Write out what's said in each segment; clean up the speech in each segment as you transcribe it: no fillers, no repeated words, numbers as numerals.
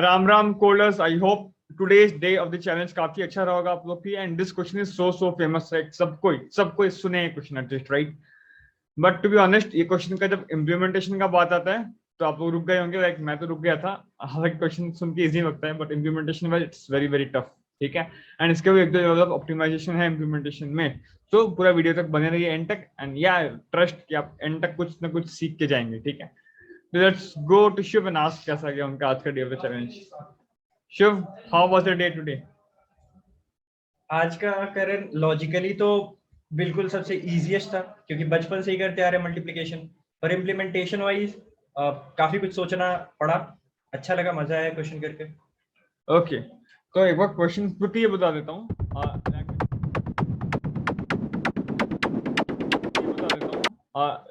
Ram Ram coders, I hope today's day of the challenge काफी अच्छा रहेगा आप लोग की। And this question is so famous, right? सब कोई सुने ये question at least, right? But to be honest, ये क्वेश्चन का जब इम्प्लीमेंटेशन का बात आता है तो आप लोग रुक गए होंगे, लाइक मैं तो रुक गया था। हालांकि क्वेश्चन सुन के इजी लगता है बट इम्प्लीमेंटेशन में इट्स वेरी वेरी टफ, ठीक है? एंड इसके भी एक दो लेवल ऑफ ऑप्टिमाइजेशन है इम्प्लीमेंटेशन में। तो पूरा वीडियो तक बने रहिए एंड तक, एंड या ट्रस्ट कि आप एंड तक कुछ ना कुछ सीख के जाएंगे, ठीक है? Let's go to Shiv and ask कैसा गया उनका आज का day of the challenge. Shiv, how was your day today? आज का करण लॉजिकली तो बिल्कुल सबसे इजीएस्ट था, क्योंकि बचपन से ही करते आ रहे मल्टीप्लिकेशन। पर इम्प्लीमेंटेशन वाइज काफी कुछ सोचना पड़ा। अच्छा लगा, मजा आया क्वेश्चन करके। ओके, तो एक बार क्वेश्चन क्विकली बता देता हूँ।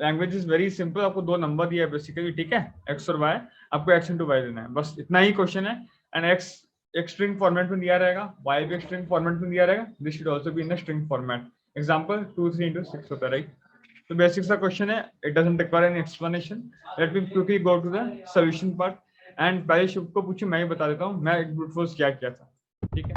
Language is very simple. आपको दो नंबर दिया है बेसिकली, ठीक है? एक्स और वाई। आपको एक्स इंटू वाई देना है, बस इतना ही क्वेश्चन है। एंड एक्स एक स्ट्रिंग फॉर्मेट में दिया रहेगा, वाई भी एक स्ट्रिंग फॉर्मेट में दिया रहेगा। This should also be in the string format. Example 2 3 into 6 होता है, राइट? तो बेसिक सा क्वेश्चन है, it doesn't require any explanation. Let me quickly go to the solution part. And पहले शिव को पूछे, मैं ही बता देता हूँ मैं एक ब्रूट फोर्स क्या किया था, ठीक है?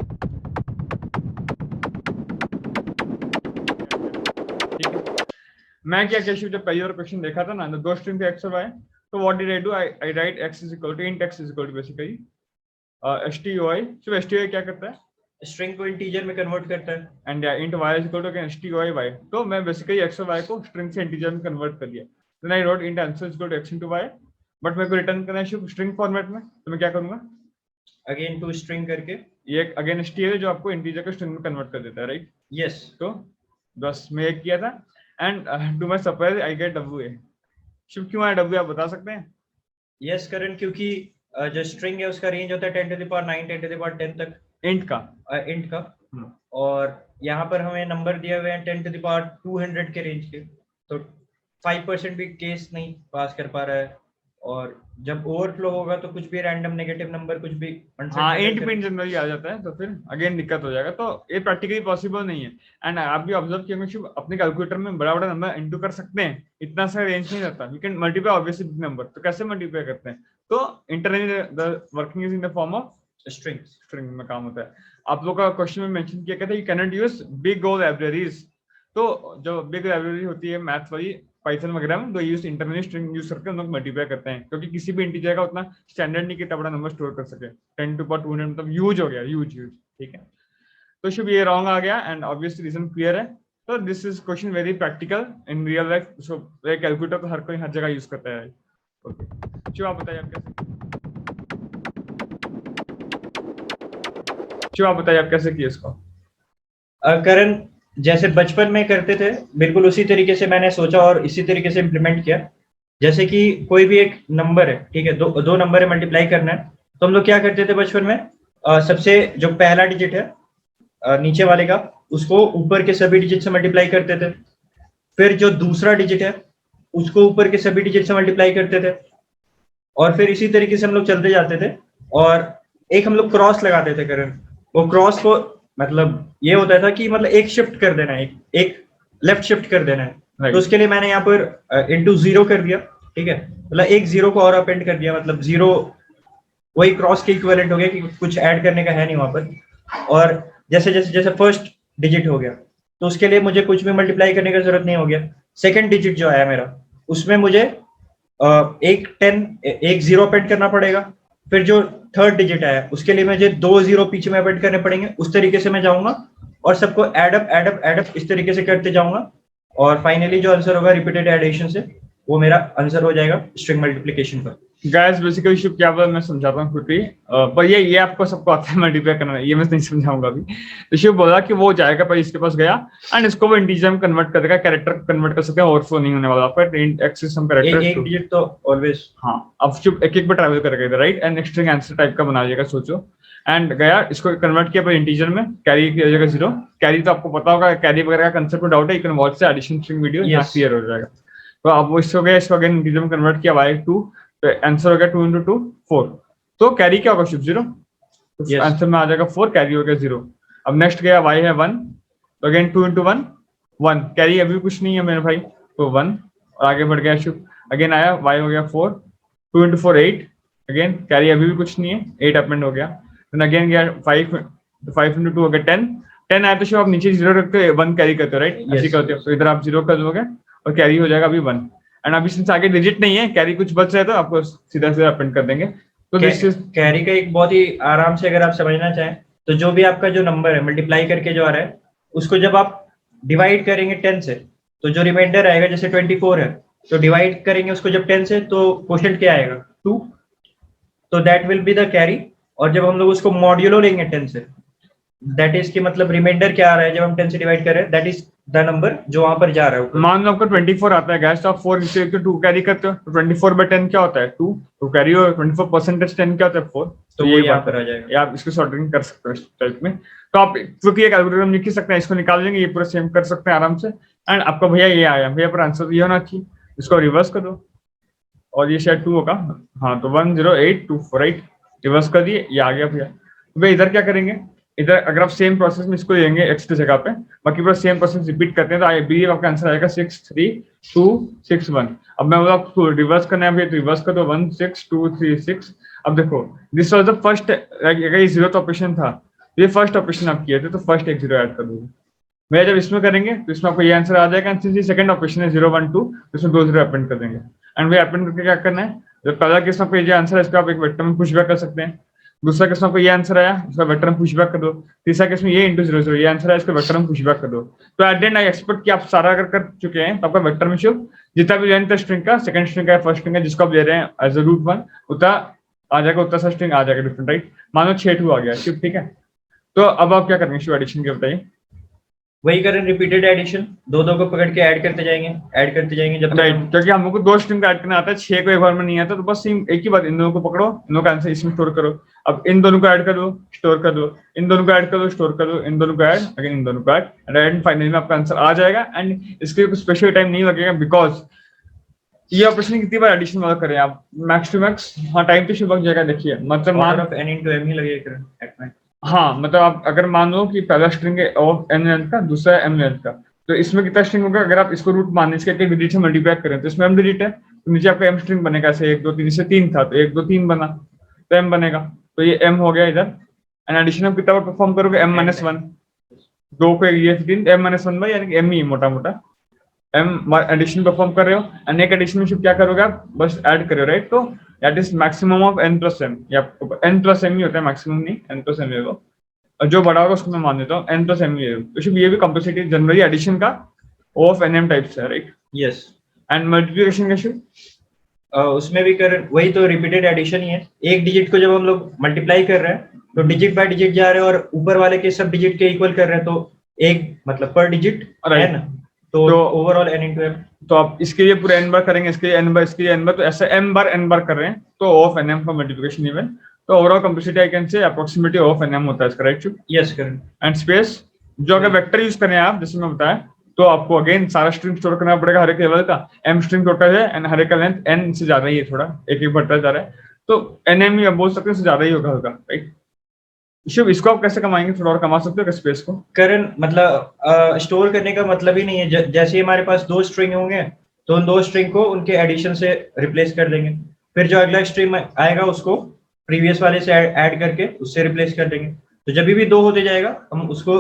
मैं क्या शिव, जब पहली बार क्वेश्चन देखा था ना, दो स्ट्रिंग थे एक्स और वाई, तो what did I do? I write x is equal to int x is equal to basically stoi। सो stoi क्या करता है? स्ट्रिंग को इंटीजर में कन्वर्ट करता है। And int y is equal to stoi y। तो मैं बेसिकली x और y को स्ट्रिंग से इंटीजर में कन्वर्ट कर दिया। Then I wrote int answer is equal to x into y। But मेरे को रिटर्न करना है शिव स्ट्रिंग फॉर्मेट में, तो मैं क्या करूंगा? अगेन टू स्ट्रिंग करके ये अगेन st है जो आपको इंटीजर को स्ट्रिंग में कन्वर्ट कर देता है, राइट? यस। तो बस मैं एक किया था। And to my surprise I get w। Shiv क्यों आया w, आप बता सकते हैं? यस करण, क्योंकि जो स्ट्रिंग है उसका रेंज होता है 10 to the power 9 10 to the power 10 तक, इंट का। इंट का। और यहाँ पर हमें नंबर दिए हुए हैं 10 to the power 200 के रेंज के, तो 5% भी केस नहीं पास कर पा रहा है। और जब ओवरफ्लो होगा तो कुछ भी रैंडम नेगेटिव नंबर कुछ भी हाँ, इंट पिन जनरली आ जाता है, तो फिर अगेन दिक्कत हो जाएगा। तो ये प्रैक्टिकली पॉसिबल नहीं है। एंड आप भी ऑब्जर्व किया, अपने कैलकुलेटर में बड़ा बड़ा नंबर इंटू कर सकते हैं, इतना सा रेंज नहीं रहता। You can multiply obviously big number. तो कैसे मल्टीप्लाई करते हैं? तो internally the working is in the form of string में काम होता है। आप लोग का क्वेश्चन में मेंशन किया गया था, you can not use big O libraries. तो जो बिग लाइब्रेरी होती है मैथ वाली, पाइथन वगैरह में, दो यूज इंटरनली स्ट्रिंग यूज करके हम लोग मल्टीप्लाई करते हैं, क्योंकि किसी भी इंटीजर का उतना स्टैंडर्ड नहीं कितना बड़ा नंबर स्टोर कर सके। 10 to the power 200 मतलब यूज हो गया, यूज, ठीक है? तो शुभ ये रॉन्ग आ गया एंड ऑब्वियसली रीजन क्लियर है। तो this is question very practical in real life. So calculator तो हर कोई हर जगह यूज करता है। ओके शिव, आप बताइए आप कैसे किए इसको? करण, जैसे बचपन में करते थे बिल्कुल उसी तरीके से मैंने सोचा और इसी तरीके से इम्प्लीमेंट किया। जैसे कि कोई भी एक नंबर है, ठीक है, दो नंबर है, मल्टीप्लाई करना है, तो हम लोग क्या करते थे बचपन में? सबसे जो पहला डिजिट है नीचे वाले का, उसको ऊपर के सभी डिजिट से मल्टीप्लाई करते थे। फिर जो दूसरा डिजिट है उसको ऊपर के सभी डिजिट से मल्टीप्लाई करते थे। और फिर इसी तरीके से हम लोग चलते जाते थे। और एक हम लोग क्रॉस लगाते थे करण। वो क्रॉस को मतलब ये होता था कि मतलब एक शिफ्ट कर देना है, एक लेफ्ट शिफ्ट कर देना है। तो उसके लिए मैंने यहाँ पर इंटू 0 कर दिया, ठीक है? मतलब एक 0 को और अपेंड कर दिया, मतलब 0 वही क्रॉस के इक्विवेलेंट हो गया कि कुछ ऐड करने का है नहीं वहां पर। और जैसे जैसे जैसे फर्स्ट डिजिट हो गया तो उसके लिए मुझे कुछ भी मल्टीप्लाई करने की जरूरत नहीं हो गया। सेकंड डिजिट जो आया मेरा, उसमें मुझे एक 0 अपेंड करना पड़ेगा। फिर जो थर्ड डिजिट आया उसके लिए मुझे 2 0 पीछे में अपेंड करने पड़ेंगे। उस तरीके से मैं जाऊंगा और सबको एडअप इस तरीके से करते जाऊंगा। और फाइनली जो आंसर होगा रिपीटेड एडिशन से, वो मेरा आंसर हो जाएगा स्ट्रिंग मल्टीप्लिकेशन पर। गाइस बेसिकली शिव क्या बोला मैं समझाता हूँ क्विकली। पर ये आपको सबको आता है मल्टीप्लाई करना, ये मैं नहीं समझाऊंगा अभी। तो शिव बोला कि वो जाएगा पर इसके पास गया एंड इसको वो इंटीजर में कन्वर्ट कर देगा, कैरेक्टर कन्वर्ट कर सकते हैं, ओवरफ्लो नहीं होने वाला आपका एक्सिस सम कैरेक्टर। एक डिजिट तो ऑलवेज। हाँ, अब शिव एक एक बार ट्रैवल करेगा, right? And string answer type का बना लिएगा, सोचो। एंड गया, इसको कन्वर्ट किया पर इंटीजर में, कैरी किया जाएगा 0। कैरी तो आपको पता होगा, कैरी वगैरह का कंसेप्ट में डाउट है, you can watch the addition string video, यहाँ क्लियर हो जाएगा। तो अब वो इसको गया, इसको अगेन इंटीजर में कन्वर्ट किया y2, तो आंसर हो गया 2 into 2 4। तो कैरी क्या होगा शिव? 0। तो आंसर में आ जाएगा 4, कैरी हो गया 0। अब नेक्स्ट गया y है 1, तो अगेन 2 into 1 1, कैरी अभी कुछ नहीं है मेरे भाई, तो 1। और आगे बढ़ गया शिव, अगेन आया y हो गया 4, 2 into 4 8, अगेन कैरी अभी भी कुछ नहीं है, 8 अपेंड हो गया, देन अगेन गया 5, 5 into 2 हो गया 10, 10 आया तो शिव आप नीचे 0 रखते हो 1 कैरी करते हो, राइट? ऐसे करते हो, तो इधर आप 0 कर दोगे और कैरी हो जाएगा अभी 1, एंड अभी सिंस आगे डिजिट नहीं है, कैरी कुछ बच जाए तो आपको सीधा सीधा अपेंड कर देंगे। तो दिस इज कैरी का एक बहुत ही आराम से अगर आप समझना चाहें तो जो भी आपका जो नंबर है मल्टीप्लाई करके जो आ रहा है उसको जब आप डिवाइड करेंगे 10 से तो जो रिमाइंडर आएगा, जैसे 24 है तो डिवाइड करेंगे उसको जब 10 से तो क्वोशंट क्या आएगा 2, तो that will be the carry. और जब हम लोग उसको मॉड्यूलो लेंगे 10 से, दैट इज की मतलब रिमाइंडर क्या आ रहा है जब हम 10 से डिवाइड कर रहे हैं, दैट इज द नंबर जो वहां पर जा रहा है। मान लो आपका 24 आता है गैस, तो आप 4 नीचे 2 कैरी करते हो, तो 24/10 क्या होता है 2, तो कैरी हो 24% 10 क्या होता है 4, तो ये यहाँ पर आ जाएगा। आप इसको सॉर्टिंग कर सकते हो इस टाइप में। तो आप क्योंकि एक एल्गोरिथम लिख ही सकते हैं, इसको निकाल लेंगे, ये पूरा सेम कर सकते हैं आराम से। एंड आपका भैया ये आया, भैया पर आंसर ये होना चाहिए, इसको रिवर्स कर दो और ये शायद 2 होगा, हाँ तो 10824, राइट? रिवर्स कर दिए, ये आ गया भैया। तो भैया इधर क्या करेंगे, इधर अगर आप सेम प्रोसेस में इसको लेंगे x की जगह पे, बाकी पूरा सेम प्रोसेस रिपीट करते हैं, तो आई बिलीव आपका आंसर आएगा 63261। अब मैं बोला आपको रिवर्स करना है भैया, तो रिवर्स कर दो 16236। अब देखो दिस वाज द फर्स्ट, अगर ये 0th ऑपरेशन था, ये फर्स्ट ऑपरेशन आप किए थे, तो फर्स्ट एक 0 ऐड कर दोगे भैया। जब इसमें करेंगे तो इसमें आपको ये आंसर आ जाएगा, सिंस सेकंड ऑपरेशन है 012, तो इसमें 2 0 अपेंड कर देंगे। एंड भैया अपेंड करके क्या करना है, जब पहला केस में आपको ये आंसर है इसका आप एक वेक्टर में पुश बैक कर सकते हैं, दूसरा केस में आपको ये आंसर आया इसका वेक्टर में पुश बैक कर दो, तीसरा केस में ये इंटू 0 0 ये आंसर है इसका वेक्टर में पुश बैक कर दो। तो at the and I expect कि आप सारा अगर कर चुके हैं तो आपका वेक्टर में शिव जितना भी लेंथ है स्ट्रिंग का, सेकंड स्ट्रिंग का, फर्स्ट स्ट्रिंग का, जिसको आप ले रहे हैं एज अ रूट 1, उतना आ जाएगा, उतना सा स्ट्रिंग आ जाएगा डिफरेंट, राइट? मान लो 6 2 आ गया शिव, ठीक है? तो अब आप क्या करेंगे शिव एडिशन के, बताइए। वही करें, रिपीटेड एडिशन, दो को पकड़ के ऐड करते जाएंगे जब राइट, क्योंकि हम लोग को 2 स्ट्रिंग का ऐड करना आता है, 6 को एक बार में नहीं आता, तो बस एक ही बात, इन दोनों को पकड़ो, इन दोनों का आंसर इसमें स्टोर करो। अब इन दोनों को ऐड कर दो, स्टोर कर दो, इन दोनों को ऐड कर दो, स्टोर कर दो, इन दोनों को ऐड, अगेन इन दोनों को ऐड, एंड फाइनली में आपका आंसर आ जाएगा। एंड इसके लिए कुछ स्पेशल टाइम नहीं लगेगा, बिकॉज ये ऑपरेशन कितनी बार एडिशन वाला करें आप, मैक्स टू मैक्स, हाँ टाइम तो शुभ जाएगा। देखिए मतलब मान ऑफ n into m ही लगेगा, हाँ मतलब आप अगर मान लो कि पहला स्ट्रिंग है ऑफ n लेंथ का, दूसरा m लेंथ का, तो इसमें कितना स्ट्रिंग होगा, अगर आप इसको रूट मानने इसके डिजिट से मल्टीप्लाई करें तो इसमें m डिजिट है, तो नीचे आपका m स्ट्रिंग बनेगा, ऐसे 1 2 3 से 3 था तो 1 2 3 बना, तो m बनेगा, तो ये m हो गया इधर। एंड एडिशन आप कितना बार परफॉर्म करोगे, m-1, 2 को ये 3 m-1 बाई, यानी कि m ही मोटा मोटा m एडिशन परफॉर्म कर रहे हो, एंड एक एडिशन में क्या करोगे आप, बस ऐड कर रहे हो, राइट? तो that is maximum of n plus m, या n प्लस m ही होता है, मैक्सिमम नहीं, n प्लस m होगा, और जो बड़ा होगा उसको मैं मान देता हूँ n प्लस m ही है। तो ये भी कंपल्सरी जनरली एडिशन का ऑफ nm टाइप्स है, राइट? यस। एंड मल्टीप्लिकेशन का शिव उसमें भी कर वही तो रिपीटेड एडिशन ही है, एक डिजिट को जब हम लोग मल्टीप्लाई कर रहे हैं तो डिजिट बाय डिजिट जा रहे हैं और ऊपर वाले के सब डिजिट के इक्वल कर रहे हैं, तो एक मतलब पर डिजिट n, तो ओवरऑल n into m। तो आप इसके लिए पूरे n बार करेंगे, इसके लिए n बार, इसके लिए n बार, तो ऐसे m बार n बार कर रहे हैं, तो ऑफ nm का मल्टीप्लिकेशन इवन, तो overall complexity I can say approximately of nm होता है इसका, right? Yes correct. And space जो अगर वेक्टर यूज करें आप, जैसे मैं बताया, तो आपको अगेन सारा स्ट्रिंग स्टोर करना पड़ेगा, हर एक लेवल का m स्ट्रिंग टोटल है, एंड हर एक का लेंथ n से ज्यादा ही है, थोड़ा एक एक बढ़ता जा रहा है, तो nm ही बोल सकते हैं, उससे ज्यादा ही होगा, राइट? शिव इसको आप कैसे कमाएंगे, थोड़ा और कमा सकते हो स्पेस को? करण मतलब स्टोर करने का मतलब ही नहीं है, जैसे हमारे पास 2 स्ट्रिंग होंगे तो उन 2 स्ट्रिंग को उनके एडिशन से रिप्लेस कर देंगे, फिर जो अगला स्ट्रिंग आएगा उसको प्रीवियस वाले से ऐड करके उससे रिप्लेस कर देंगे, तो जब भी 2 होते जाएगा हम उसको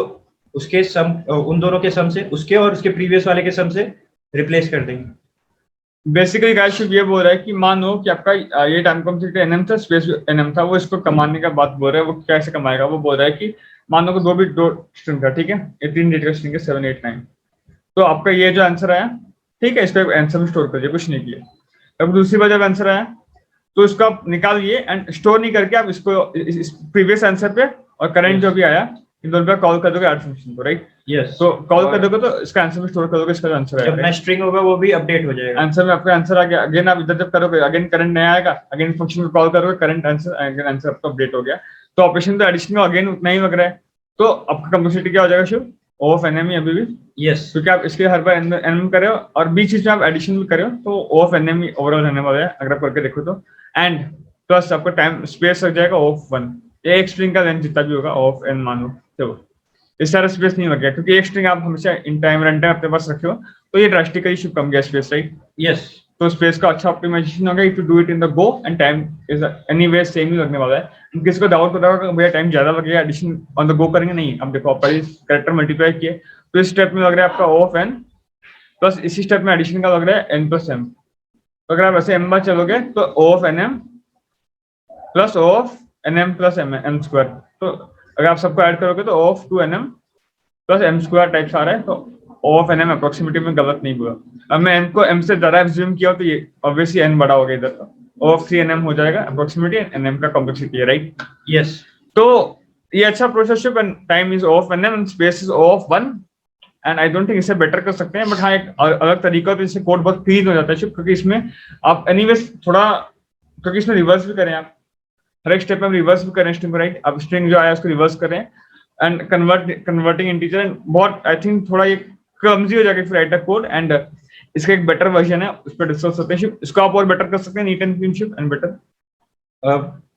उसके सम, उन दोनों के सम से, उसके और उसके प्रीवियस वाले के सम से रिप्लेस कर देंगे। बेसिकली गाइस शिव ये बोल रहा है कि मान लो कि आपका ये टाइम कॉम्प्लेक्सिटी nm था, स्पेस nm था, वो इसको कमाने का बात बोल रहा है, वो कैसे कमाएगा, वो बोल रहा है कि मान लो कि 2 स्ट्रिंग था, ठीक है, ये 3 डिजिट का स्ट्रिंग है 7 8 9, तो आपका ये जो आंसर आया, ठीक है, इसको आंसर में स्टोर कर दिया, कुछ नहीं किया। अब दूसरी बार जब आंसर आया तो इसको आप निकालिए एंड स्टोर नहीं करके आप इसको इस प्रीवियस आंसर पे और करंट जो भी आया इन दोनों पे कॉल कर दोगे ऐड फंक्शन को, राइट? यस। तो कॉल कर दोगे तो इसका आंसर में स्टोर कर दोगे, इसका जो आंसर आएगा, जब नेक्स्ट स्ट्रिंग होगा वो भी अपडेट हो जाएगा, आंसर में आपका आंसर आ गया, अगेन आप इधर जब करोगे अगेन करंट नया आएगा, अगेन फंक्शन को कॉल करोगे, करंट आंसर, अगेन आंसर आपका अपडेट हो गया, तो ऑपरेशन तो एडिशन में अगेन उतना ही लग रहा है, तो आपका कंप्लेक्सिटी क्या हो जाएगा शिव, ऑफ nm अभी भी, यस, क्योंकि आप इसके हर बार nm कर रहे हो और बीच में आप एडिशन भी कर रहे हो, तो ऑफ nm ओवरऑल रहने वाला है अगर आप करके देखो तो, एंड प्लस आपका टाइम स्पेस लग जाएगा ऑफ 1, एक स्ट्रिंग का लेंथ जितना भी होगा ऑफ n मान लो, तो इस सारा स्पेस नहीं लग गया, क्योंकि एक स्ट्रिंग आप हमेशा इन टाइम रन टाइम अपने पास रखे हो, तो ये ड्रास्टिकली शिव कम गया स्पेस, राइट? यस। तो स्पेस का अच्छा ऑप्टिमाइजेशन होगा if you do it in the go and time is anyway same ही लगने वाला है। किसी को डाउट होता होगा कि भैया टाइम ज्यादा लगेगा एडिशन ऑन द गो करेंगे, नहीं। अब देखो आप पहले कैरेक्टर मल्टीप्लाई किए तो इस स्टेप में लग रहा है आपका O ऑफ n प्लस इसी स्टेप में एडिशन का लग रहा है n प्लस m। तो अगर आप ऐसे m बार चलोगे तो O of nm plus O of nm plus m square. तो अगर आप सबको ऐड करोगे तो O of 2nm plus m square types आ रहा है। तो O ऑफ nm अप्रोक्सीमेटली में गलत नहीं बोला। अब मैं n को m से ज्यादा एज्यूम किया तो ये ऑब्वियसली n बड़ा हो गया इधर का। O ऑफ 3nm हो जाएगा अप्रोक्सीमेटली, nm का कॉम्प्लेक्सिटी है, राइट? यस। तो ये अच्छा प्रोसेस है, time is O of nm and space is O of 1 and I don't think इसे बेटर कर सकते हैं। बट हाँ, एक अलग तरीका तो इससे कोड बहुत क्लीन हो जाता है क्योंकि इसमें आप एनीवेज थोड़ा, क्योंकि इसमें रिवर्स भी करें आप, हर एक स्टेप में रिवर्स भी करें स्ट्रिंग, राइट? अब स्ट्रिंग जो आया उसको रिवर्स करें एंड कन्वर्टिंग इंटीजर एंड बहुत आई थिंक थोड़ा ये क्लमजी हो जाएगा फिर राइट द कोड। एंड इसका एक बेटर वर्जन है, उस पर डिस्कस होते हैं। इसको आप और बेटर कर सकते हैं, NEET and clean and better.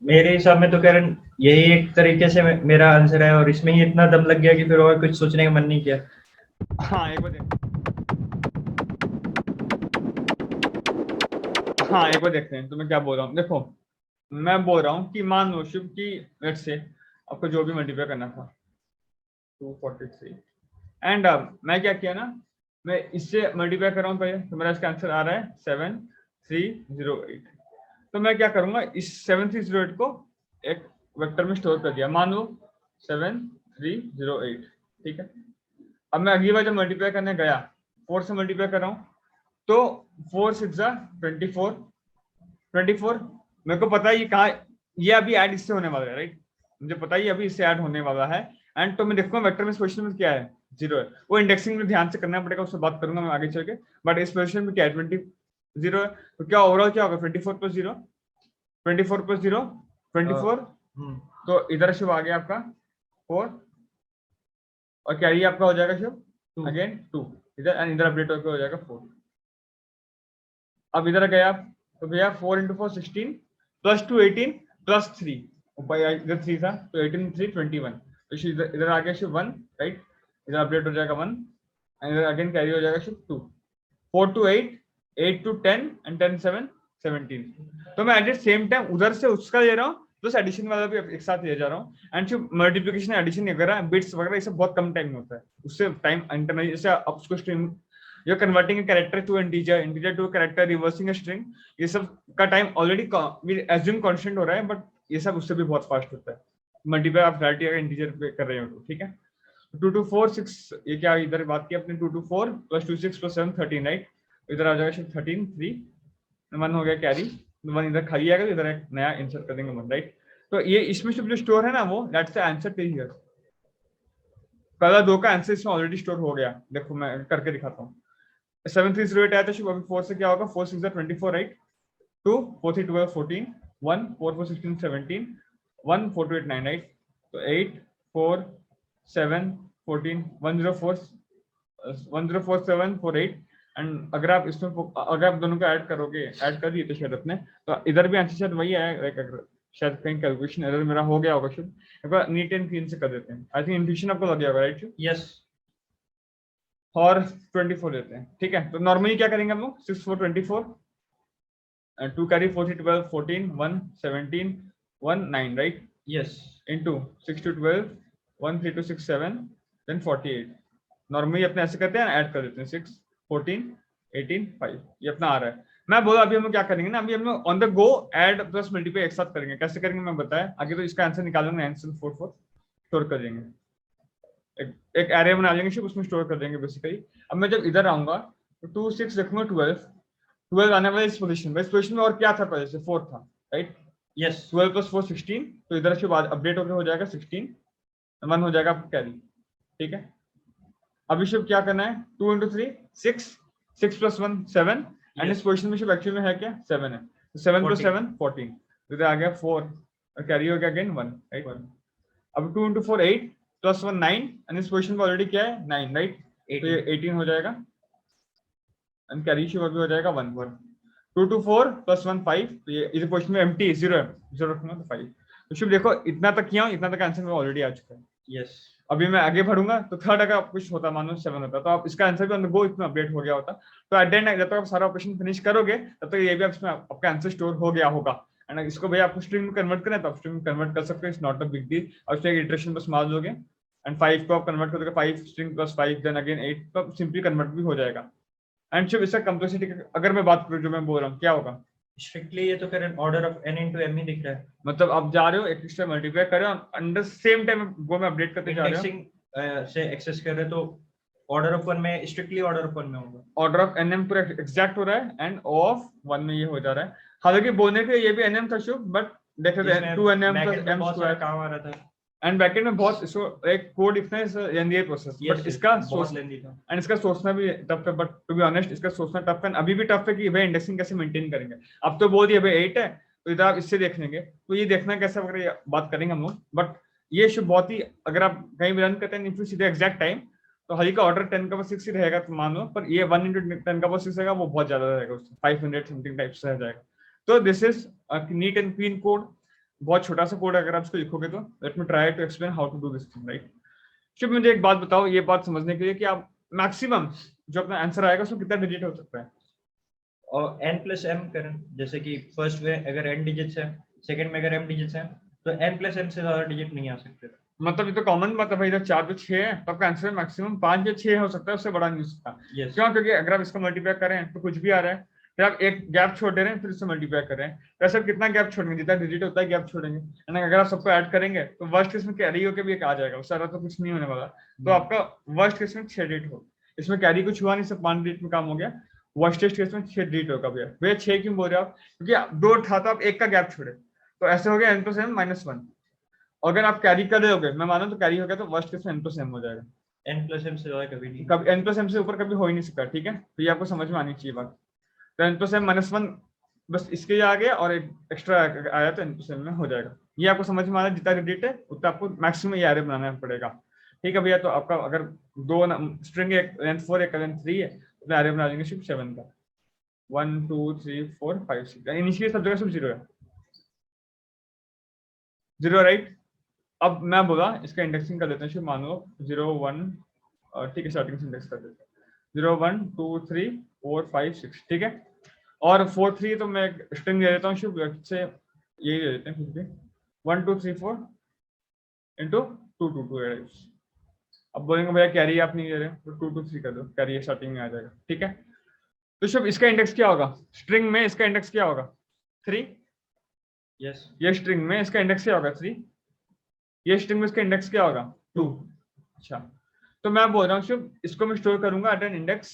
मेरे हिसाब में तो करण यही एक तरीके से मेरा आंसर है, और इसमें ही इतना दम लग गया कि फिर और कुछ सोचने का मन नहीं किया। हाँ एक बार देखते हैं तो मैं क्या बोल रहा हूँ। देखो मैं बोल रहा हूँ कि मान लो शिव की लेट्स से आपको जो भी मल्टीप्लाई करना था 243 एंड मैं क्या किया ना, मैं इससे मल्टीप्लाई कर रहा हूँ पहले, तो मेरा इसका आंसर आ रहा है 7308। तो मैं क्या करूंगा, इस 7308 को एक वेक्टर में स्टोर कर दिया, मान लो 7308, ठीक है। अब मैं अगली बार जब मल्टीप्लाई करने गया 4 से मल्टीप्लाई कर रहा हूँ तो 4 6 24 मेरे को पता है ये कहाँ, ये अभी ऐड इससे होने वाला है, राइट? मुझे पता है अभी इससे ऐड होने वाला है। एंड तो मैं देखूंगा वेक्टर में इस पोजीशन में क्या है, 0 है। वो इंडेक्सिंग में ध्यान से करना पड़ेगा, उससे बात करूंगा मैं आगे चल के। बट इस पोजीशन में क्या है 0 है, तो क्या ओवरऑल क्या होगा 24 प्लस 0 24। तो इधर शुभ आ गया आपका 4 और कैरी आपका हो जाएगा शुभ अगेन 2 इधर, एंड इधर अपडेट होकर हो जाएगा 4। अब इधर गए आप तो भैया 4 × 4 16 प्लस 2 18 प्लस 3 इधर 3 था तो 18 3 21। तो इधर आ गया शुभ 1, राइट? इधर अपडेट हो जाएगा 1 एंड इधर अगेन कैरी हो जाएगा शुभ 2। 4 to 8 8 to 10 एंड 10 7 17। तो मैं एट सेम टाइम उधर से उसका ले रहा हूँ प्लस एडिशन वाला भी एक साथ ले जा रहा हूँ। एंड जो मल्टीप्लिकेशन एडिशन वगैरह बिट्स वगैरह ये सब बहुत कम टाइम में होता है, उससे टाइम इंटरनल जैसे आप उसको string you're converting a character to integer to a character, reversing a string, ये सब का टाइम ऑलरेडी assume constant हो रहा है, बट ये सब उससे भी बहुत फास्ट होता है। मल्टीप्लाई आप वैरायटी अगर इंटीजर पे कर रहे हो तो, ठीक है। 2 to 4 6 ये क्या इधर बात की अपने 2 to 4 प्लस 2 6 प्लस 7 13, राइट? इधर आ जाएगा 13 3 1 हो गया कैरी 1 इधर खाली आएगा, इधर एक नया इंसर्ट कर देंगे 1, राइट? तो ये इसमें जो स्टोर है ना वो that's the answer till here. पहला 2 का आंसर इसमें ऑलरेडी स्टोर हो गया, देखो मैं करके दिखाता हूँ। 7308 आया था शुभ, अभी 4 से क्या होगा 4 6 24, राइट? 2 4 3 12 14 1 4 4 16 17 1 4 2 8 9, राइट? तो 8 4 7 14 104 7 4 8 एंड अगर आप इसमें अगर आप दोनों को ऐड करोगे, ऐड कर दिए तो शायद अपने, तो इधर भी आंसर शायद वही आया, लाइक शायद कहीं कैलकुलेशन एरर मेरा हो गया होगा शुभ। एक बार नीट एंड क्लीन से कर देते हैं, आई थिंक इंट्यूशन आपको लग गया होगा, राइट? यस। और 24 लेते हैं, ठीक है। तो नॉर्मली क्या करेंगे हम लोग 6 4 24 2 carry 4 3 12 14 1 17 1 9, right? Yes. Into 6 2 12 1 3 2 6 7 then 48। Normally अपने ऐसे करते हैं, ऐड कर देते हैं 6 14 18 5, ये अपना आ रहा है। मैं बोला अभी हम क्या करेंगे ना, अभी हम लोग on the go add plus multiply एक साथ करेंगे। कैसे करेंगे मैं बताया आगे, तो इसका आंसर निकालेंगे, आंसर 4 4 स्टोर कर देंगे, एक एरे बना लेंगे, उसमें स्टोर कर देंगे बेसिकली। अब मैं जब इधर आऊंगा तो 2 6 देखूंगा 12 आने वाले इस पोजीशन में और क्या था पहले से 4 था, राइट? यस। 12 प्लस 4 16, तो इधर से बाद अपडेट होकर हो जाएगा 16 1 हो जाएगा आपका कैरी, ठीक है। अभी शुभ क्या करना है 2 × 3 6 6 प्लस 1 7 एंड इस पोजीशन में शुभ एक्चुअली में है क्या 7 है, तो 7 प्लस 7 14, तो इधर आ गया 4 और कैरी हो गया अगेन 1, राइट? अब 2 × 4 8 प्लस 1 9 एंड इस पोजीशन में ऑलरेडी क्या है 9, राइट? तो ये 18 हो जाएगा एंड कैरी शुभ अभी हो जाएगा 1 1 2 to 4 प्लस 1 5, तो ये इस पोजीशन में एम्प्टी 0 है, 0 रखूंगा तो 5। तो शुभ देखो इतना तक किया हूं, इतना तक आंसर में ऑलरेडी आ चुका है। यस। अभी मैं आगे बढ़ूंगा तो थर्ड अगर कुछ होता मानो 7 होता तो आप इसका आंसर भी ऑन द गो इसमें अपडेट हो गया होता। तो एट द एंड जब तक आप सारा ऑपरेशन फिनिश करोगे तब तक ये भी इसमें आपका आंसर स्टोर हो गया होगा। एंड इसको भैया आपको स्ट्रिंग में कन्वर्ट करना है तो आप स्ट्रिंग में कन्वर्ट कर सकते हो, it's not a big deal. और उसमें एक इटरेशन बस मार दोगे एंड 5 को आप कन्वर्ट करोगे 5 स्ट्रिंग प्लस 5 देन अगेन 8 तो सिंपली कन्वर्ट भी हो जाएगा। एंड शिव इसका कंप्लेक्सिटी अगर मैं बात करूं जो मैं बोल रहा हूँ क्या होगा, स्ट्रिक्टली ये तो फिर order of n into m ही दिख रहा है। मतलब आप जा रहे हो एक से मल्टीप्लाई कर रहे हो अंडर सेम टाइम गो में अपडेट करते जा रहे हो, इंडेक्सिंग से एक्सेस कर रहे हो तो ऑर्डर ऑफ 1 में स्ट्रिक्टली ऑर्डर ऑफ 1 में होगा। ऑर्डर ऑफ एनएम पूरा एग्जैक्ट हो रहा है एंड O ऑफ 1 में ये हो जा रहा है। हालांकि बोलने के ये भी एनएम था शुभ, बट देख रहे हैं 2nm प्लस m स्क्वायर काम आ रहा था एंड बैकएंड में बहुत इसको एक कोड इतना लेंदी है प्रोसेस, बट इसका बहुत लेंदी था एंड इसका सोचना भी टफ है। बट टू बी ऑनेस्ट इसका सोचना टफ है, अभी भी टफ है कि भाई इंडेक्सिंग कैसे मेंटेन करेंगे। अब तो बोल दिया भाई 8 है तो इधर आप इससे देख लेंगे तो ये देखना कैसे वगैरह बात करेंगे हम लोग। बट ये शुभ बहुत ही अगर आप कहीं भी रन करते हैं सीधे एग्जैक्ट टाइम तो हरी का ऑर्डर 10⁻6 ही रहेगा तो मान लो, पर ये 1 into 10⁻6 रहेगा वो बहुत ज्यादा रहेगा, उससे 500 समथिंग टाइप से रह जाएगा। तो this is neat and clean code, बहुत छोटा सा कोड अगर आप इसको लिखोगे तो let me try to explain how to do this thing right. Shiv मुझे एक बात बताओ ये बात समझने के लिए कि आप मैक्सिमम जो अपना आंसर आएगा उसमें कितना डिजिट हो सकता है? और n+m करें, जैसे कि फर्स्ट में अगर n डिजिट्स है, सेकंड में अगर m डिजिट्स है तो n+m से ज्यादा डिजिट नहीं आ सकते। मतलब ये तो कॉमन बात है भाई, इधर 4 पे 6 है तो आपका आंसर मैक्सिमम 5 या 6 हो सकता है, उससे बड़ा नहीं हो सकता। क्यों? क्योंकि अगर आप इसको मल्टीप्लाई करें तो कुछ भी आ रहा है, फिर आप एक गैप छोड़ दे रहे हैं फिर इससे मल्टीप्लाई कर रहे हैं, वैसे आप कितना गैप छोड़ेंगे जितना डिजिट होता है गैप छोड़ेंगे। एंड अगर आप सबको ऐड करेंगे तो वर्स्ट केस में कैरी होकर भी एक आ जाएगा, उससे ज्यादा तो कुछ नहीं होने वाला। तो आपका वर्स्ट केस में 6 डिजिट हो, इसमें कैरी कुछ हुआ नहीं, सब 5 डिजिट में काम हो गया। वर्स्ट केस में 6 डिजिट होगा भैया। भैया 6 क्यों बोल रहे हो आप? क्योंकि 2 था तो आप एक का गैप छोड़े तो ऐसे हो गया n+m -1। अगर आप कैरी कर रहे होगे मैं मानो तो कैरी हो गया तो वर्स्ट केस में n+m हो जाएगा। n+m से ज्यादा कभी नहीं, कभी n+m से ऊपर कभी हो ही नहीं सकता, ठीक है? तो ये आपको समझ में आनी चाहिए बात। तो n+m -1 बस इसके आ गया और एक एक्स्ट्रा आया तो n+m में हो जाएगा। ये आपको समझ में आ रहा है, जितना डिजिट है उतना आपको मैक्सिमम ये एरे बनाना पड़ेगा, ठीक है भैया? तो आपका अगर 2 स्ट्रिंग एक लेंथ 4 एक लेंथ 3 है तो एरे बना देंगे सिर्फ 7 का, 1 2 3 4 5 6। इनिशियली सब जगह सिर्फ 0 है, 0 राइट। अब मैं बोला इसका इंडेक्सिंग कर देते हैं, मान लो 0 1 ठीक है, स्टार्टिंग से इंडेक्स कर देते हैं 0 1 2 3 4 5 6, ठीक है? और 4 3 तो मैं स्ट्रिंग दे देता हूँ शुभ से, यही दे देते हैं फिर भी 1 2 3 4 इंटू 2 2 2 8। अब बोलेंगे भैया कैरी आप नहीं दे रहे तो 2 2 3 कर दो, कैरी स्टार्टिंग में आ जाएगा, ठीक है? तो शुभ इसका इंडेक्स क्या होगा? स्ट्रिंग में इसका इंडेक्स क्या होगा? 3। यस, ये स्ट्रिंग में इसका इंडेक्स क्या होगा? 3। ये स्ट्रिंग में इसका इंडेक्स क्या होगा? 2। अच्छा, तो मैं बोल रहा हूँ शुभ इसको मैं स्टोर करूंगा eight N index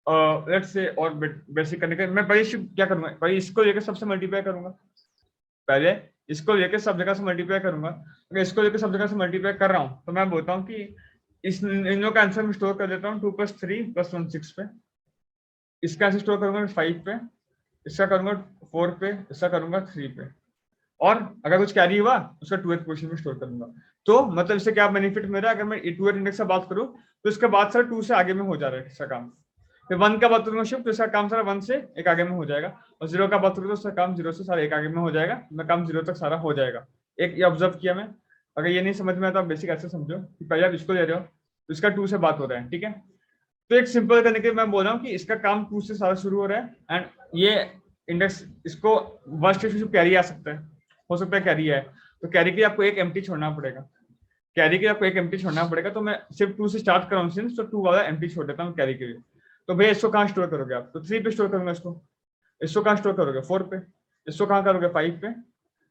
let's say, और बेसिक करने के मैं पहले क्या करूंगा, पहले इसको लेकर सबसे मल्टीप्लाई करूंगा, पहले इसको लेकर सब जगह से मल्टीप्लाई करूंगा। अगर इसको लेकर सब जगह से मल्टीप्लाई कर रहा हूँ तो मैं बोलता हूँ कि इस इन लोगों का आंसर मैं स्टोर कर देता हूँ 2 + 3 + 1 6 पे, इसका आंसर स्टोर करूंगा 5 पे, इसका करूंगा 4 पे, इसका करूंगा 3 पे, और अगर कुछ कैरी हुआ उसका 2th पोजीशन में स्टोर करूंगा। तो मतलब इससे क्या बेनिफिट मेरा, अगर मैं 2th इंडेक्स से बात करूं तो इसके बाद सर 2 से आगे में हो जा रहा है इसका काम। फिर 1 का बात करूंगा शिफ्ट तो इसका काम सारा 1 से एक आगे में हो जाएगा, और 0 का बात करूंगा तो इसका काम 0 से सारा एक आगे में हो जाएगा, मैं काम 0 तक सारा हो जाएगा। एक ये ऑब्जर्व किया मैं। अगर ये नहीं समझ में आता आप बेसिक ऐसे समझो कि पहले आप इसको ले रहे हो तो इसका 2 से बात हो रहा है, ठीक है? तो एक सिंपल करने के लिए मैं बोल रहा हूँ कि इसका काम 2 से सारा शुरू हो रहा है, एंड ये इंडेक्स इसको वर्स्ट केस में कैरी आ सकता है, हो सकता है कैरी है, तो कैरी के लिए आपको एक एम्प्टी छोड़ना पड़ेगा, कैरी के लिए आपको एक एम्प्टी छोड़ना पड़ेगा। तो मैं सिर्फ 2 से स्टार्ट कर रहा हूँ तो 2 वाला एम्प्टी छोड़ देता हूँ कैरी के लिए। तो भैया इसको कहाँ स्टोर करोगे आप? तो 3 पे स्टोर करूंगा इसको कहाँ स्टोर करोगे? 4 पे। इसको कहाँ करोगे? 5 पे।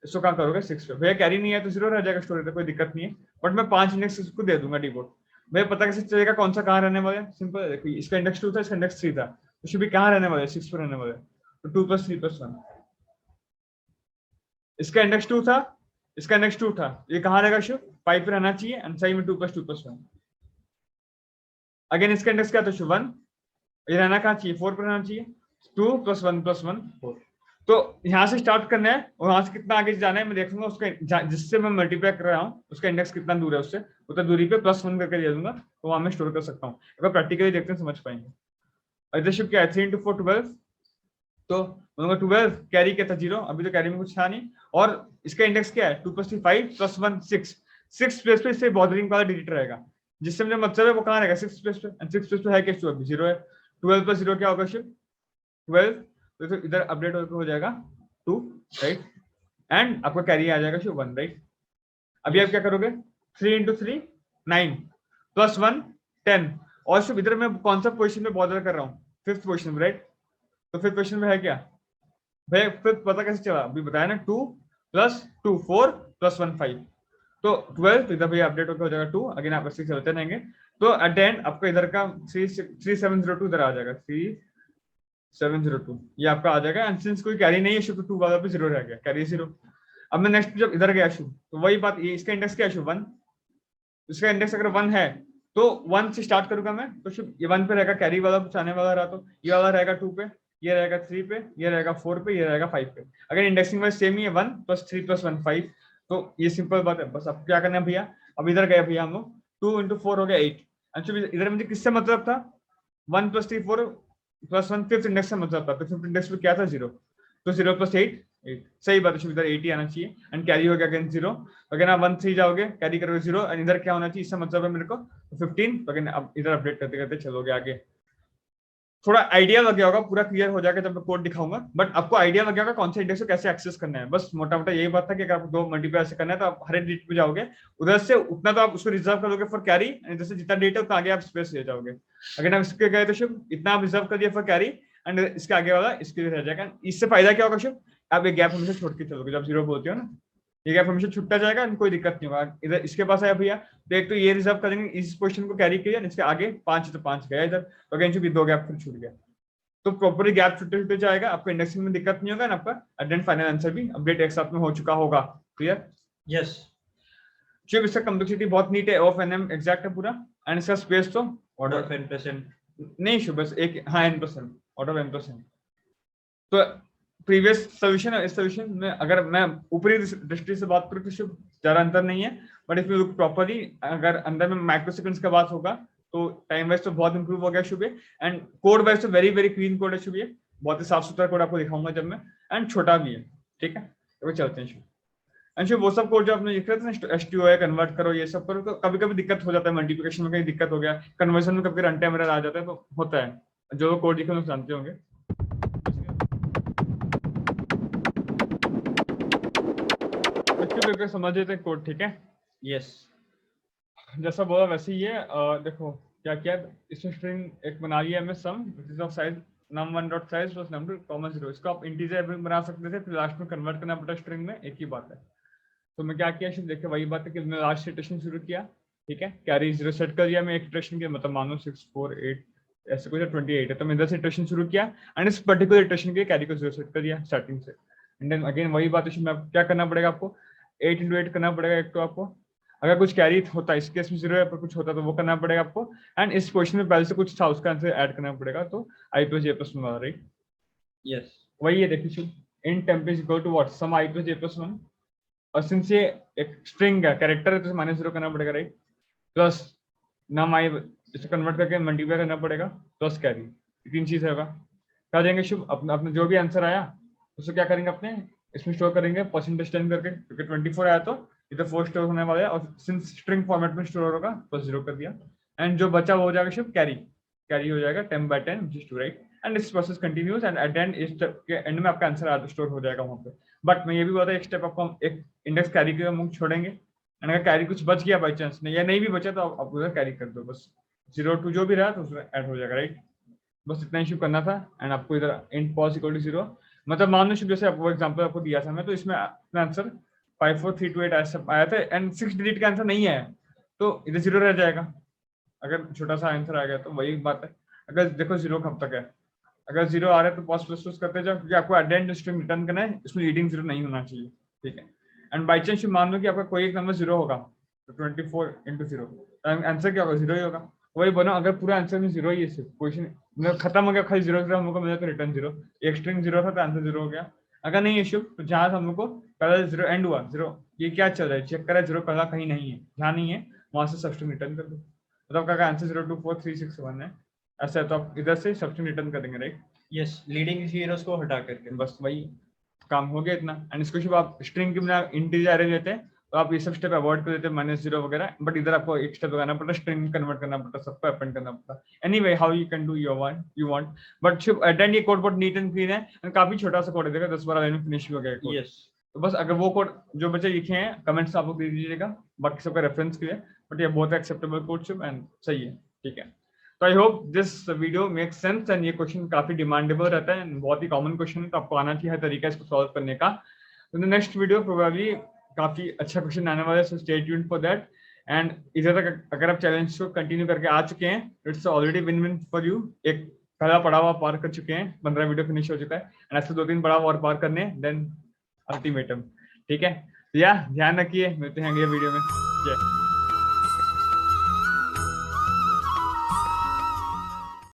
इसको कहाँ करोगे? 6 पे। भैया कैरी नहीं है तो 0 रह जाएगा स्टोर, कोई दिक्कत नहीं है, बट मैं 5 इंडेक्स इसको दे दूंगा डिफॉल्ट। भैया पता कैसे चलेगा कौन सा कहाँ रहने वाला है? सिंपल, देखिए इसका इंडेक्स 2 था, इसका इंडेक्स 3 था, तो शुभ कहाँ रहने वाला है? 6 पे रहने वाला है, तो 2 + 3 + 1। इसका इंडेक्स 2 था, इसका इंडेक्स 2 था, ये कहाँ रहेगा शुभ? 5 पे रहना चाहिए, एंड सही में 2 + 2 + 1। अगेन इसका इंडेक्स क्या था शुभ? 1, ये रहना कहाँ चाहिए? 4 पे रहना चाहिए, 2 + 1 + 1 4। तो यहाँ से स्टार्ट करना है और वहां से कितना आगे जाना है मैं देखूंगा, उसका जिससे मैं मल्टीप्लाई कर रहा हूँ उसका इंडेक्स कितना दूर है उससे, उतना दूरी पे +1 करके दे दूंगा, तो वहां मैं स्टोर कर सकता हूँ। अगर प्रैक्टिकली देखते हैं समझ पाएंगे। अदरशिप क्या है? 3 × 4 12, तो 12 कैरी क्या था? 0, अभी तो कैरी में कुछ था नहीं, और इसका इंडेक्स क्या है? 2 + 3 5 + 1 6, 6 प्लेस पे इससे बॉर्डरिंग वाला डिजिट रहेगा, जिससे मुझे मतलब है वो कहाँ रहेगा 6 प्लेस पे, एंड 6 प्लेस पे है क्या शुभ 0 है, 12 प्लस 0 क्या होगा शुभ 12, तो इधर अपडेट हो जाएगा 2 राइट, एंड आपका कैरी आ जाएगा शुभ 1 राइट। अभी आप क्या करोगे 3 इंटू 3 9 प्लस 1 10, और शुभ इधर मैं कौन सा पोजिशन में बॉर्डर कर रहा हूँ 5th पोजिशन में राइट, तो 5th पोजिशन में है क्या भाई 5th पता कैसे चला अभी बताया ना 2 प्लस 2 4 प्लस 1 5, तो 12 इधर भैया अपडेट हो जाएगा 2, अगेन आप ऐसे चलते रहेंगे, तो एट द एंड आपका इधर का 3702 इधर आ जाएगा 3702 ये आपका आ जाएगा, एंड सिंस कोई कैरी नहीं है शुभ 2 वाला पे 0 रह गया, कैरी 0। अब मैं नेक्स्ट जब इधर गया शुभ तो वही बात, ये इसका इंडेक्स क्या है शुभ 1, इसका इंडेक्स अगर 1 है तो 1 से स्टार्ट करूंगा मैं, तो शुभ ये 1 पे रहेगा कैरी वाला कुछ आने वाला रहा, तो ये वाला रहेगा 2 पे, ये रहेगा 3 पे, ये रहेगा 4 पे, ये रहेगा 5 पे, अगर इंडेक्सिंग वाइज सेम ही है 1 प्लस 3 प्लस 1 5, तो ये सिंपल बात है। बस अब क्या करना है भैया, अब इधर गए भैया हम लोग 2 इंटू 4 हो गया 8, एक्चुअली इधर मुझे किससे मतलब था 1 प्लस 3 4 प्लस 1 5th इंडेक्स से मतलब था, तो 5th इंडेक्स पे क्या था 0, तो 0 प्लस 8 सही बात है, इधर 80 आना चाहिए, एंड कैरी हो गया अगेन 0, अगर आप 1 3 जाओगे कैरी करोगे 0, एंड इधर क्या होना चाहिए इसका मतलब है मेरे को 15, तो अगेन अब इधर अपडेट करते करते चलोगे आगे, थोड़ा आइडिया लग गया होगा, पूरा क्लियर हो जाएगा जब मैं कोड दिखाऊंगा, बट आपको आइडिया लग गया होगा कौन से इंडेक्स को कैसे एक्सेस करना है, बस मोटा मोटा यही बात था कि अगर आपको 2 मल्टीप्लाई ऐसे करना है तो आप हर एक डिजिट पे जाओगे, उधर से उतना तो आप उसको रिजर्व करोगे फॉर कैरी, एंड जैसे जितना डेटा है उतना आगे आप स्पेस ले जाओगे, अगर आप इसके गए तो शुभ इतना आप रिजर्व कर दिया फॉर कैरी, एंड इसके आगे वाला इसके लिए रह जाएगा, इससे फायदा क्या होगा शुभ आप एक गैप हमेशा छोड़ के चलोगे, जब 0 बोलते हो ना ये गैप हमेशा छुट्टा जाएगा, कोई दिक्कत नहीं होगा, इधर इसके पास आया भैया तो एक तो ये रिजर्व करेंगे इस पोजीशन को कैरी किया, इसके आगे 5 तो 5 गया इधर, तो अगेन भी 2 गैप फिर छूट गया, तो प्रॉपर्ली गैप छुट्टे छुट्टे जाएगा, आपको इंडेक्सिंग में दिक्कत नहीं होगा, आपका एंड फाइनल आंसर भी अपडेट एक साथ में हो चुका होगा, क्लियर। यस जो इसका कॉम्प्लेक्सिटी बहुत नीट है, ऑफ एनएम एग्जैक्ट है पूरा, एंड इसका स्पेस तो ऑर्डर ऑफ n+n नहीं शुभ बस एक हाँ n%, ऑर्डर ऑफ n%, तो प्रीवियस सोल्यूशन और इस सोल्यूशन में अगर मैं ऊपरी दृष्टि से बात करूं तो शुभ ज्यादा अंतर नहीं है, but if you look properly अगर अंदर में माइक्रोसेकंड्स का बात होगा तो टाइम वाइज तो बहुत इंप्रूव हो गया शुभ, एंड कोड वाइज तो वेरी वेरी क्लीन कोड है शुभ, ये बहुत ही साफ सुथरा कोड आपको दिखाऊंगा जब मैं, एंड छोटा भी है, ठीक है, तो चलते हैं शुभ, एंड शुभ वो सब कोड जो आपने लिख रहे थे ना STOI कन्वर्ट करो ये सब करो, तो कभी कभी दिक्कत हो जाता है, मल्टीप्लिकेशन में कहीं दिक्कत हो गया, कन्वर्जन में कभी रन टाइम एरर आ जाता है, तो होता है, जो कोड लिखे लोग जानते होंगे। समझ लेते हैं कोड, ठीक है। यस जैसा बोला वैसे ही है, देखो क्या किया इसमें स्ट्रिंग एक बना लिया हमें sum of size num1 dot size plus num2 comma 0, इसको आप इंटीजर में बना सकते थे, फिर लास्ट में कन्वर्ट करना पड़ा स्ट्रिंग में, एक ही बात है। तो मैं क्या किया देखिए वही बात है कि मैं लास्ट इटरेशन शुरू किया, ठीक है, कैरी 0 सेट कर दिया मैं एक इटरेशन के, मतलब मान लो 6 4 8 ऐसे कुछ 28 है, तो मैं इधर से इटरेशन शुरू किया, एंड इस पर्टिकुलर इटरेशन के कैरी को 0 सेट कर दिया स्टार्टिंग से, एंड देन अगेन वही बात है, क्या करना पड़ेगा आपको 8 into 8 करना पड़ेगा, एक तो आपको अगर कुछ कैरी होता है इस केस में 0 है पर कुछ होता तो वो करना पड़ेगा आपको, एंड इस क्वेश्चन में पहले से कुछ था उसका आंसर ऐड करना पड़ेगा, तो i plus j plus 1 वाला राइट। यस वही है देखिए int temp is equal to what sum i plus j plus 1, और सिंस ये एक स्ट्रिंग है कैरेक्टर है तो -0 करना पड़ेगा राइट, प्लस num i इसे कन्वर्ट करके मल्टीप्लाई करना पड़ेगा प्लस कैरी, तीन चीज होगा, क्या देंगे शुभ अपने जो भी आंसर आया उसको क्या करेंगे अपने इसमें स्टोर करेंगे %10 करके, क्योंकि 24 आया तो इधर 4 स्टोर होने वाला है, और सिंस स्ट्रिंग फॉर्मेट में स्टोर होगा प्लस 0 कर दिया, एंड जो बचा वो हो जाएगा शुभ कैरी हो जाएगा 10/10 which is 2 राइट, एंड इस process continues, and at end इस स्टेप के एंड में आपका आंसर स्टोर हो जाएगा वहां पे। बट मैं ये भी बता एक स्टेप आपको हम एक इंडेक्स कैरी के हम छोड़ेंगे, एंड अगर कैरी कुछ बच गया बाई चांस नहीं या नहीं भी बचा तो आप उधर कैरी कर दो, बस 0 2 जो भी रहा तो उसमें ऐड हो जाएगा राइट, बस इतना इशू करना था, एंड आपको इधर int pos equal to 0, मतलब मान लो जैसे आपको एग्जांपल आपको दिया था मैं, तो इसमें अपना आंसर 54328 ऐसा आया था, एंड 6 डिजिट का आंसर नहीं आया तो इधर 0 रह जाएगा, अगर छोटा सा आंसर आ गया तो वही बात है, अगर देखो 0 कब तक है, अगर 0 आ रहा है तो पॉज प्लस प्लस करते जाओ, क्योंकि आपको एडेंड स्ट्रिंग रिटर्न करना है, इसमें लीडिंग 0 नहीं होना चाहिए, ठीक है, एंड बाई चांस मान लो कि आपका कोई एक नंबर 0 होगा तो 24 into 0 आंसर क्या होगा 0 ही होगा, वही बोलो अगर पूरा आंसर में 0 ही है, सिर्फ क्वेश्चन मतलब खत्म हो गया खाली 0 0 हमको मिला तो रिटर्न 0, एक स्ट्रिंग 0 था तो आंसर 0 हो गया, अगर नहीं इशू तो जहां हम लोग को पहले 0 एंड हुआ 0, ये क्या चल रहा है चेक करा 0 पहला कहीं नहीं है, जहां नहीं है वहां से सबस्ट्रिंग रिटर्न कर दो, मतलब आपका आंसर 024361 है, ऐसा है तो आप इधर से सबस्ट्रिंग रिटर्न कर देंगे राइट। यस लीडिंग हीरोज को हटा करके बस वही काम हो गया इतना, एंड इसको जब आप स्ट्रिंग की बिना इंटीजर अरे लेते हैं तो आप ये सब स्टेप अवॉइड कर देते -0 वगैरह, बट इधर आपको एक स्टेप लगाना पड़ता है, स्ट्रिंग कन्वर्ट करना पड़ता है, सबको अपेंड करना पड़ता है। Anyway how you can do your you want, but Shubh attend ये कोड बहुत नीट एंड क्लीन है एंड काफी छोटा सा कोड है, देखो 10-12 लाइन में फिनिश हो गया कोड। यस, तो बस अगर वो कोड जो बच्चे लिखे हैं कमेंट्स आप लोग दे दीजिएगा, बाकी सबका रेफरेंस के लिए, बट ये बहुत एक्सेप्टेबल कोड शुभ एंड सही है, ठीक है। तो I hope this video make sense and ये क्वेश्चन काफी डिमांडेबल रहता है, बहुत ही कॉमन क्वेश्चन है, तो आपको आना चाहिए हर तरीका इसको सॉल्व करने का। तो नेक्स्ट वीडियो प्रोबेबली काफी अच्छा क्वेश्चन आने वाला है, so stay tuned for that. And इधर तक अगर आप चैलेंज को कंटिन्यू करके आ चुके हैं, it's already win win for you. एक पहला पड़ाव आप पार कर चुके हैं, 15 वीडियो फिनिश हो चुका है एंड ऐसे 2-3 पड़ाव और पार करने, देन अल्टीमेटम, ठीक है। तो या ध्यान रखिए, मिलते हैं अगले वीडियो में। जय।